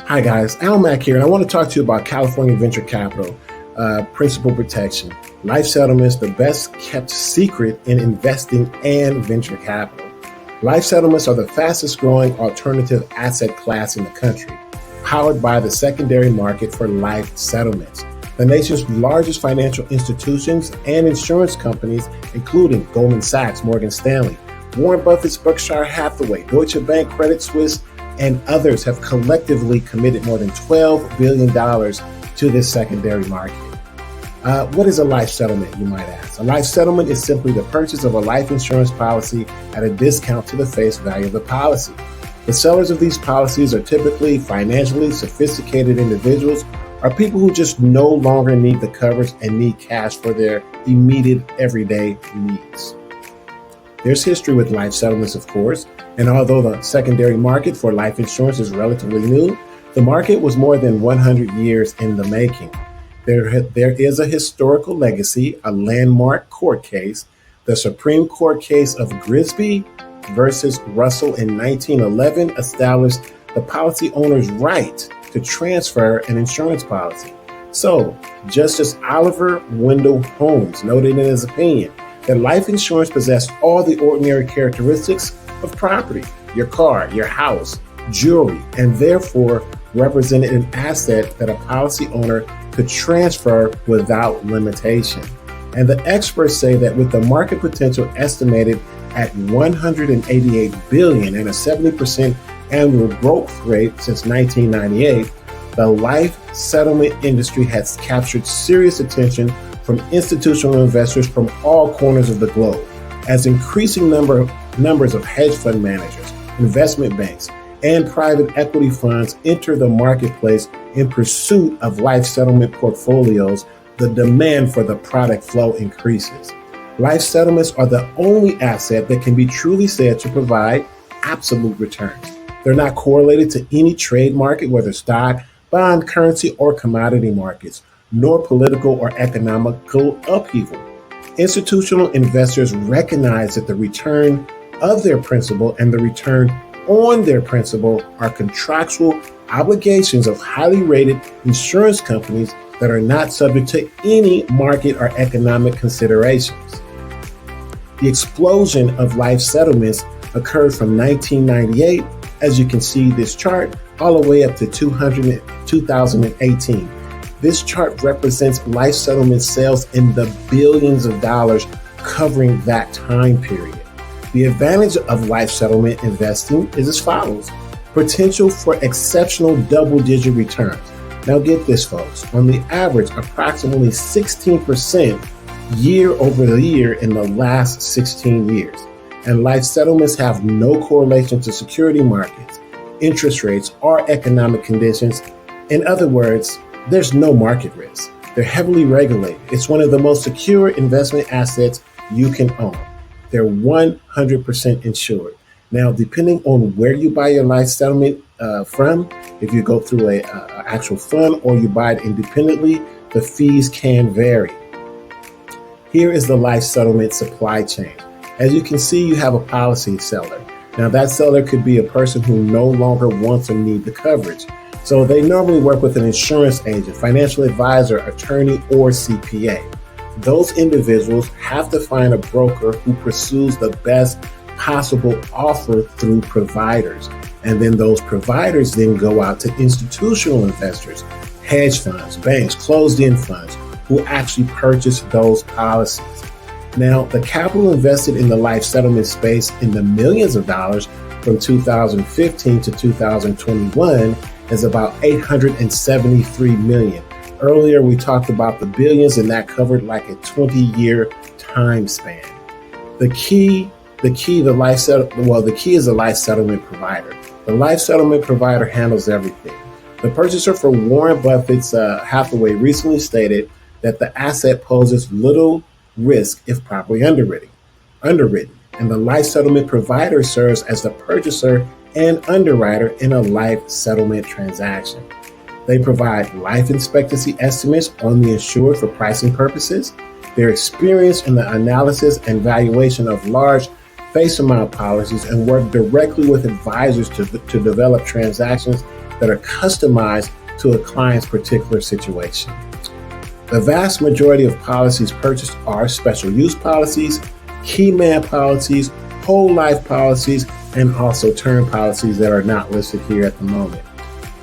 Hi guys, Al Mack here, and I want to talk to you about California venture capital, principal protection, life settlements, the best kept secret in investing and venture capital. Life settlements are the fastest growing alternative asset class in the country, powered by the secondary market for life settlements. The nation's largest financial institutions and insurance companies, including Goldman Sachs, Morgan Stanley, Warren Buffett's Berkshire Hathaway, Deutsche Bank, Credit Suisse, and others have collectively committed more than $12 billion to this secondary market. What is a life settlement, you might ask? A life settlement is simply the purchase of a life insurance policy at a discount to the face value of the policy. The sellers of these policies are typically financially sophisticated individuals or people who just no longer need the coverage and need cash for their immediate everyday needs. There's history with life settlements, of course, and although the secondary market for life insurance is relatively new, the market was more than 100 years in the making. There is a historical legacy, a landmark court case. The Supreme Court case of Grisby versus Russell in 1911 established the policy owner's right to transfer an insurance policy. So, Justice Oliver Wendell Holmes noted in his opinion that life insurance possessed all the ordinary characteristics of property, your car, your house, jewelry, and therefore represented an asset that a policy owner could transfer without limitation. And the experts say that with the market potential estimated at $188 billion and a 70% annual growth rate since 1998, the life settlement industry has captured serious attention from institutional investors from all corners of the globe, as increasing numbers of hedge fund managers, investment banks, and private equity funds enter the marketplace in pursuit of life settlement portfolios. The demand for the product flow increases. Life settlements are the only asset that can be truly said to provide absolute returns. They're not correlated to any trade market, whether stock, bond, currency, or commodity markets, nor political or economical upheaval. Institutional investors recognize that the return of their principal and the return on their principal are contractual obligations of highly rated insurance companies that are not subject to any market or economic considerations. The explosion of life settlements occurred from 1998, as you can see this chart, all the way up to 2018. This chart represents life settlement sales in the billions of dollars covering that time period. The advantage of life settlement investing is as follows: potential for exceptional double-digit returns. Now get this, folks, on the average, approximately 16% year over the year in the last 16 years. And life settlements have no correlation to security markets, interest rates, or economic conditions. In other words, there's no market risk. They're heavily regulated. It's one of the most secure investment assets you can own. They're 100% insured. Now, depending on where you buy your life settlement from, if you go through a actual fund or you buy it independently, the fees can vary. Here is the life settlement supply chain. As you can see, you have a policy seller. Now, that seller could be a person who no longer wants or needs the coverage. So they normally work with an insurance agent, financial advisor, attorney, or CPA. Those individuals have to find a broker who pursues the best possible offer through providers. And then those providers then go out to institutional investors, hedge funds, banks, closed-end funds, who actually purchase those policies. Now, the capital invested in the life settlement space in the millions of dollars from 2015 to 2021 is about $873 million. Earlier, we talked about the billions, and that covered like a 20-year time span. The key is the life settlement provider. The life settlement provider handles everything. The purchaser for Warren Buffett's Hathaway recently stated that the asset poses little risk if properly underwritten. And the life settlement provider serves as the purchaser and underwriter in a life settlement transaction. They provide life expectancy estimates on the insured for pricing purposes. They're experienced in the analysis and valuation of large face amount policies and work directly with advisors to develop transactions that are customized to a client's particular situation. The vast majority of policies purchased are special use policies, key man policies, whole life policies, and also term policies that are not listed here at the moment.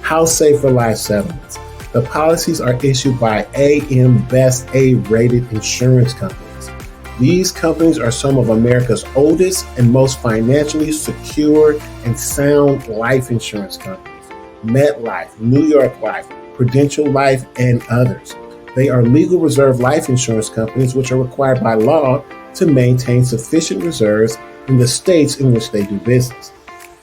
How safe are life settlements? The policies are issued by AM Best A-rated insurance companies. These companies are some of America's oldest and most financially secure and sound life insurance companies: MetLife, New York Life, Prudential Life, and others. They are legal reserve life insurance companies which are required by law to maintain sufficient reserves in the states in which they do business.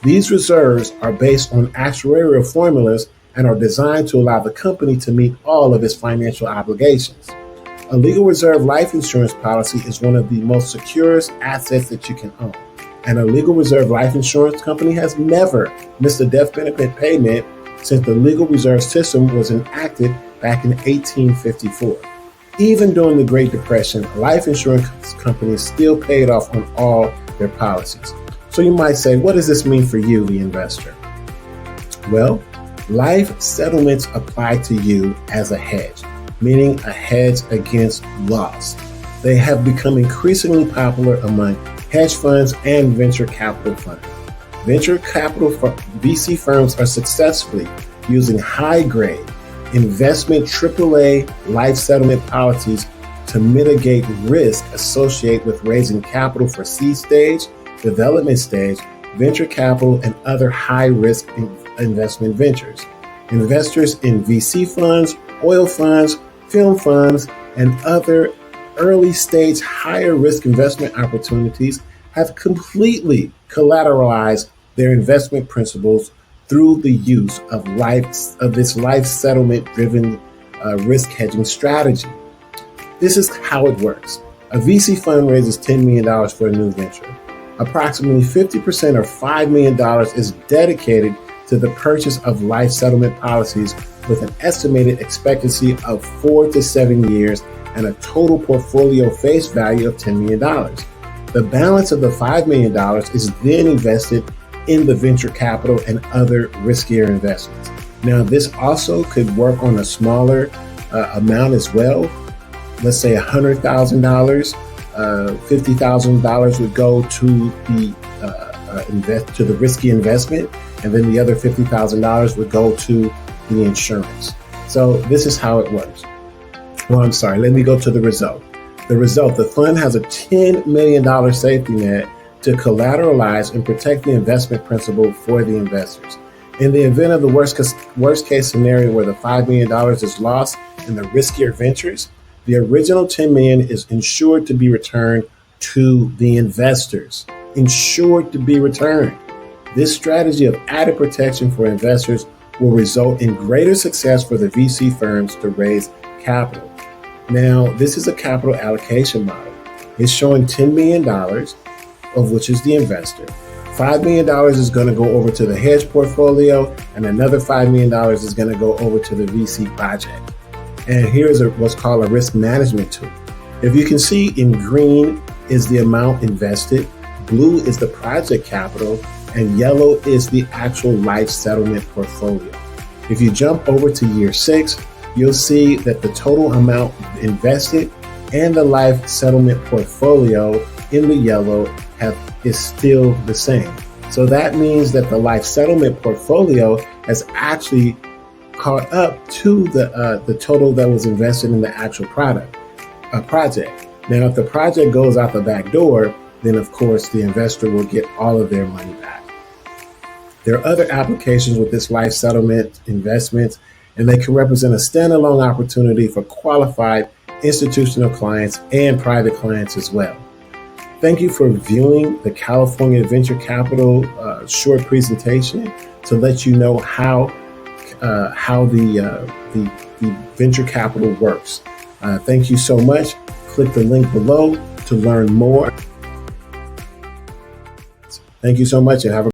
These reserves are based on actuarial formulas and are designed to allow the company to meet all of its financial obligations. A legal reserve life insurance policy is one of the most securest assets that you can own, and a legal reserve life insurance company has never missed a death benefit payment since the legal reserve system was enacted back in 1854. Even during the Great Depression, life insurance companies still paid off on all their policies. So you might say, what does this mean for you, the investor? Well, life settlements apply to you as a hedge, meaning a hedge against loss. They have become increasingly popular among hedge funds and venture capital funds. Venture capital VC firms are successfully using high-grade investment AAA life settlement policies to mitigate risk associated with raising capital for seed stage, development stage, venture capital, and other high-risk investment ventures. Investors in VC funds, oil funds, film funds, and other early-stage higher-risk investment opportunities have completely collateralized their investment principles through the use of this life settlement-driven risk hedging strategy. This is how it works. A VC fund raises $10 million for a new venture. Approximately 50% or $5 million is dedicated to the purchase of life settlement policies with an estimated expectancy of 4 to 7 years and a total portfolio face value of $10 million. The balance of the $5 million is then invested in the venture capital and other riskier investments. Now, this also could work on a smaller amount as well. Let's say $100,000, $50,000 would go to the risky investment, and then the other $50,000 would go to the insurance. So this is how it works. Well, I'm sorry, let me go to the result. The fund has a $10 million safety net to collateralize and protect the investment principal for the investors. In the event of the worst case scenario where the $5 million is lost in the riskier ventures, the original $10 million is insured to be returned to the investors. Insured to be returned. This strategy of added protection for investors will result in greater success for the VC firms to raise capital. Now, this is a capital allocation model. It's showing $10 million, of which is the investor. $5 million is going to go over to the hedge portfolio, and another $5 million is going to go over to the VC project. And here's what's called a risk management tool. If you can see, in green is the amount invested, blue is the project capital, and yellow is the actual life settlement portfolio. If you jump over to year 6, you'll see that the total amount invested and the life settlement portfolio in the yellow is still the same. So that means that the life settlement portfolio has actually caught up to the total that was invested in the actual project. Now, if the project goes out the back door, then of course the investor will get all of their money back. There are other applications with this life settlement investments, and they can represent a standalone opportunity for qualified institutional clients and private clients as well. Thank you for viewing the California Venture Capital short presentation to let you know how the venture capital works. Thank you so much. Click the link below to learn more. Thank you so much, and have a